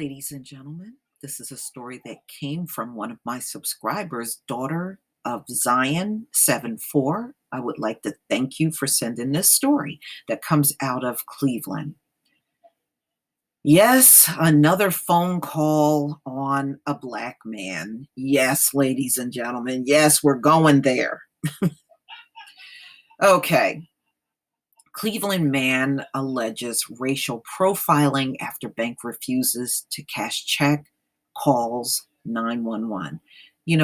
Ladies and gentlemen, this is a story that came from one of my subscribers, daughter of Zion 74. I would like to thank you for sending this story that comes out of Cleveland. Yes, another phone call on a black man. Yes, ladies and gentlemen. Yes, we're going there. Okay. Cleveland man alleges racial profiling after bank refuses to cash check, calls 911.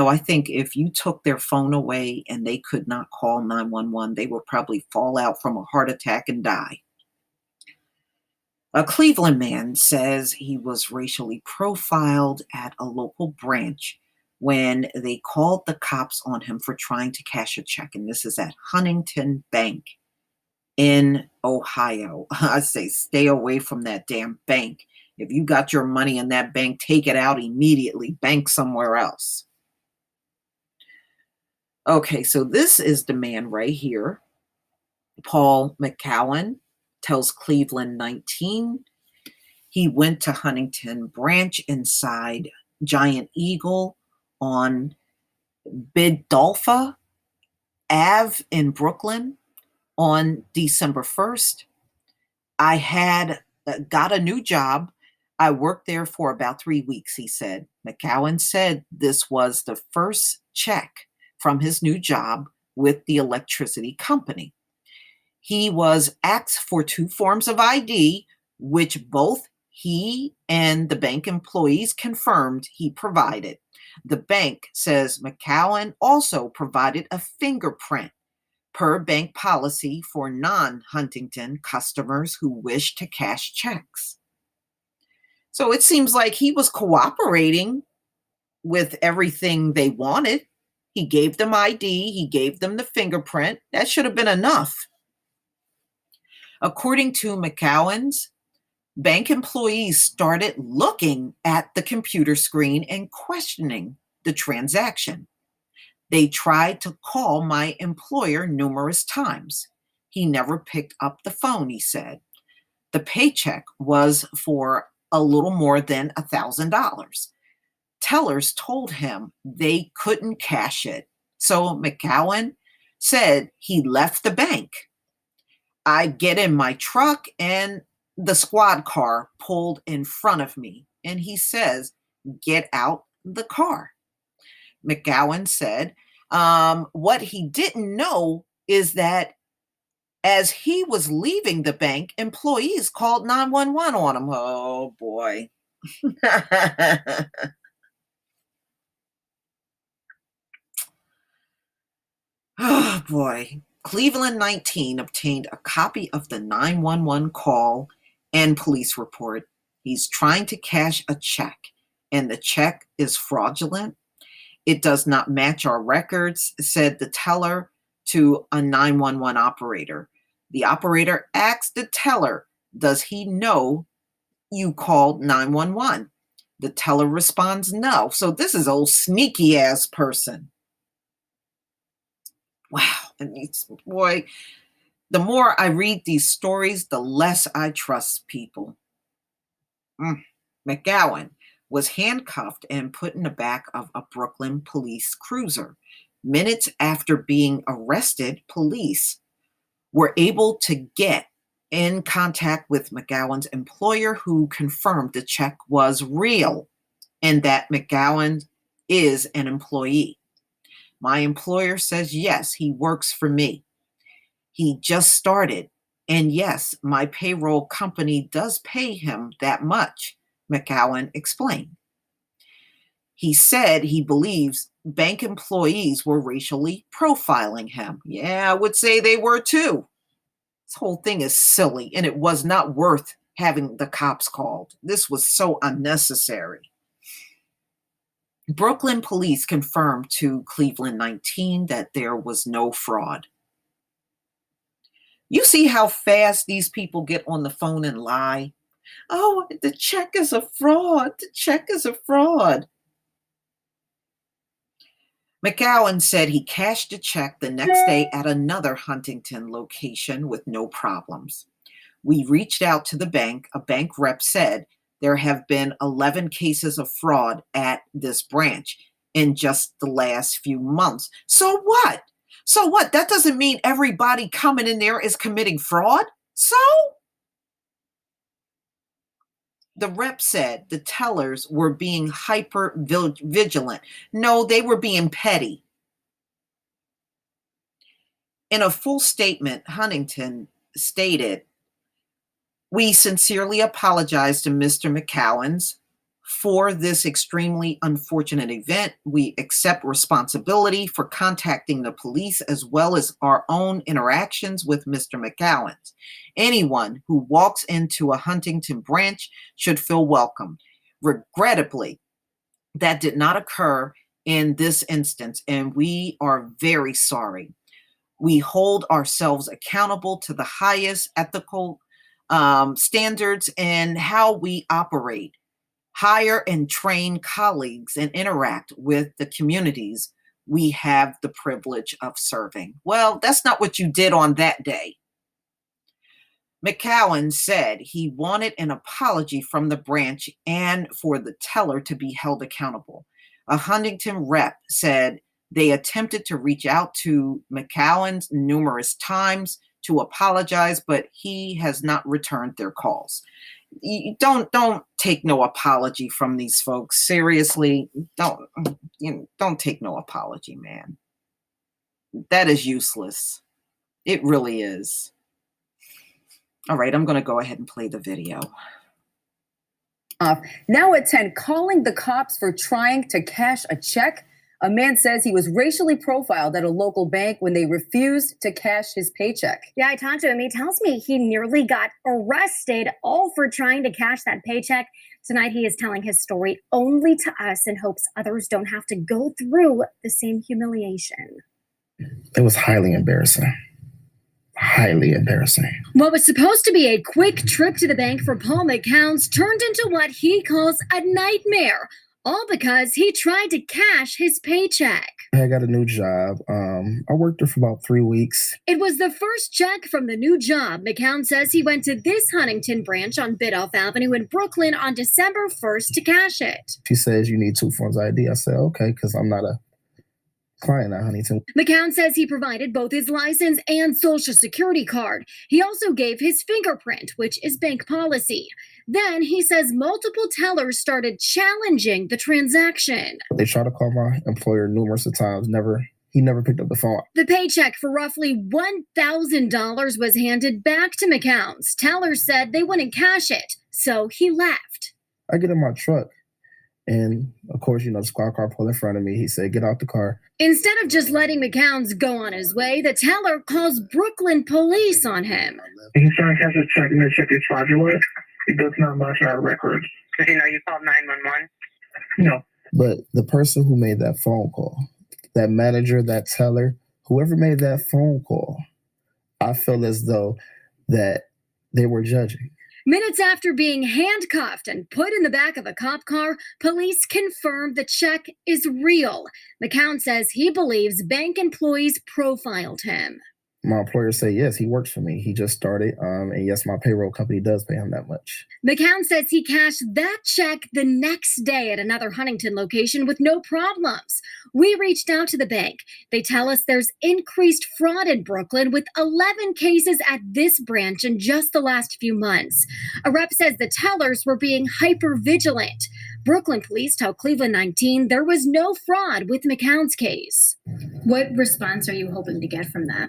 I think if you took their phone away and they could not call 911, they would probably fall out from a heart attack and die. A Cleveland man says he was racially profiled at a local branch when they called the cops on him for trying to cash a check. And this is at Huntington Bank in Ohio. I say stay away from that damn bank. If you got your money in that bank, take it out immediately. Bank somewhere else. Okay, so this is the man right here. Paul McCowan tells Cleveland 19 he went to Huntington branch inside Giant Eagle on Bidolpha Ave in Brooklyn on December 1st. I had got a new job. I worked there for about 3 weeks, he said. McCowan said this was the first check from his new job with the electricity company. He was asked for 2 forms of ID, which both he and the bank employees confirmed he provided. The bank says McCowan also provided a fingerprint per bank policy for non-Huntington customers who wish to cash checks. So it seems like he was cooperating with everything they wanted. He gave them ID, he gave them the fingerprint. That should have been enough. According to McCowan's, bank employees started looking at the computer screen and questioning the transaction. They tried to call my employer numerous times. He never picked up the phone, he said. The paycheck was for a little more than $1,000. Tellers told him they couldn't cash it. So McCowan said he left the bank. I get in my truck and the squad car pulled in front of me. And he says, get out the car. McCowan said, what he didn't know is that as he was leaving the bank, employees called 911 on him. Oh, boy. Oh, boy. Cleveland 19 obtained a copy of the 911 call and police report. He's trying to cash a check, and the check is fraudulent. It does not match our records, said the teller to a 911 operator. The operator asked the teller, does he know you called 911? The teller responds, no. So this is old sneaky ass person. Wow. And boy, the more I read these stories, the less I trust people. McCowan was handcuffed and put in the back of a Brooklyn police cruiser. Minutes after being arrested, police were able to get in contact with McCowan's employer, who confirmed the check was real and that McCowan is an employee. My employer says, yes, he works for me. He just started. And yes, my payroll company does pay him that much, McCowan explained. He said he believes bank employees were racially profiling him. Yeah, I would say they were too. This whole thing is silly, and it was not worth having the cops called. This was so unnecessary. Brooklyn police confirmed to Cleveland 19 that there was no fraud. You see how fast these people get on the phone and lie? Oh, the check is a fraud. The check is a fraud. McCowan said he cashed a check the next day at another Huntington location with no problems. We reached out to the bank. A bank rep said There have been 11 cases of fraud at this branch in just the last few months. So what? So what? That doesn't mean everybody coming in there is committing fraud. So the rep said the tellers were being hyper vigilant. No, they were being petty. In a full statement, Huntington stated, "We sincerely apologize to Mr. McCowan's for this extremely unfortunate event. We accept responsibility for contacting the police as well as our own interactions with Mr. McCowan's. Anyone who walks into a Huntington branch should feel welcome. Regrettably, that did not occur in this instance, and we are very sorry. We hold ourselves accountable to the highest ethical standards in how we operate, hire and train colleagues, and interact with the communities we have the privilege of serving." Well, that's not what you did on that day. McCowan said he wanted an apology from the branch and for the teller to be held accountable. A Huntington rep said they attempted to reach out to McCowan numerous times to apologize, but he has not returned their calls. Don't take no apology from these folks. Seriously, don't take no apology, man. That is useless. It really is. All right, I'm going to go ahead and play the video. Now at 10, calling the cops for trying to cash a check. A man says he was racially profiled at a local bank when they refused to cash his paycheck. Yeah, I talked to him. He tells me he nearly got arrested, all for trying to cash that paycheck. Tonight, he is telling his story only to us in hopes others don't have to go through the same humiliation. It was highly embarrassing. Highly embarrassing. What was supposed to be a quick trip to the bank for Paul McCown's turned into what he calls a nightmare, all because he tried to cash his paycheck. I got a new job. I worked there for about 3 weeks. It was the first check from the new job. McCown says he went to this Huntington branch on Biddulph Avenue in Brooklyn on December 1st to cash it. She says you need 2 forms of ID. I said, okay, because I'm not a client at Huntington. McCown says he provided both his license and social security card. He also gave his fingerprint, which is bank policy. Then he says multiple tellers started challenging the transaction. They tried to call my employer numerous times. He never picked up the phone. The paycheck for roughly $1,000 was handed back to McCown's. Tellers said they wouldn't cash it, so he left. I get in my truck. And, of course, the squad car pulled in front of me. He said, get out the car. Instead of just letting McCown's go on his way, the teller calls Brooklyn police on him. He's trying to cash a check, and the check is fraudulent. It does not match our records. Because you called 911? No. But the person who made that phone call, that manager, that teller, whoever made that phone call, I feel as though that they were judging. Minutes after being handcuffed and put in the back of a cop car, police confirmed the check is real. McCown says he believes bank employees profiled him. My employer said, yes, he works for me. He just started, and yes, my payroll company does pay him that much. McCown says he cashed that check the next day at another Huntington location with no problems. We reached out to the bank. They tell us there's increased fraud in Brooklyn with 11 cases at this branch in just the last few months. A rep says the tellers were being hyper-vigilant. Brooklyn police tell Cleveland 19 there was no fraud with McCown's case. What response are you hoping to get from that?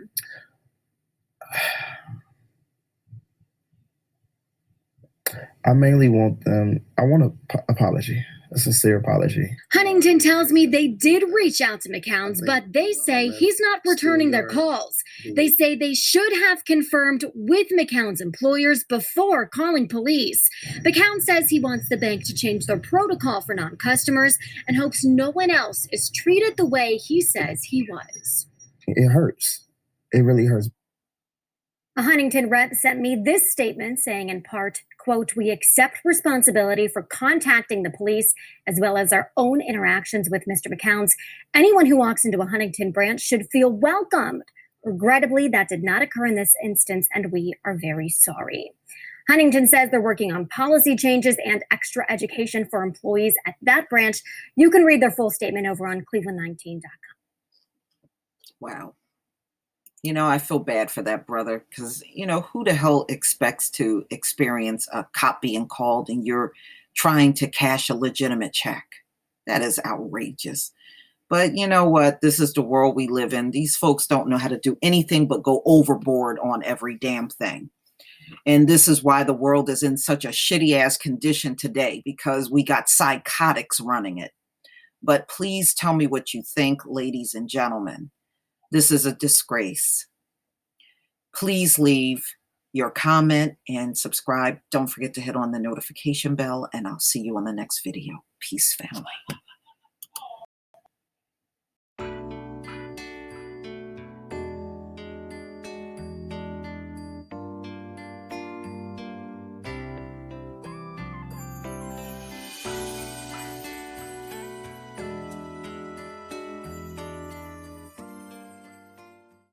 I mainly want I want an apology, a sincere apology. Huntington tells me they did reach out to McCown's, but they say he's not returning their calls. They say they should have confirmed with McCown's employers before calling police. McCown says he wants the bank to change their protocol for non-customers and hopes no one else is treated the way he says he was. It hurts. It really hurts. A Huntington rep sent me this statement saying in part, quote, "We accept responsibility for contacting the police as well as our own interactions with Mr. McCown's. Anyone who walks into a Huntington branch should feel welcomed. Regrettably, that did not occur in this instance, and we are very sorry." Huntington says they're working on policy changes and extra education for employees at that branch. You can read their full statement over on cleveland19.com. Wow. I feel bad for that brother because, who the hell expects to experience a cop being called and you're trying to cash a legitimate check? That is outrageous. But you know what? This is the world we live in. These folks don't know how to do anything but go overboard on every damn thing. And this is why the world is in such a shitty ass condition today, because we got psychotics running it. But please tell me what you think, ladies and gentlemen. This is a disgrace. Please leave your comment and subscribe. Don't forget to hit on the notification bell, and I'll see you on the next video. Peace, family.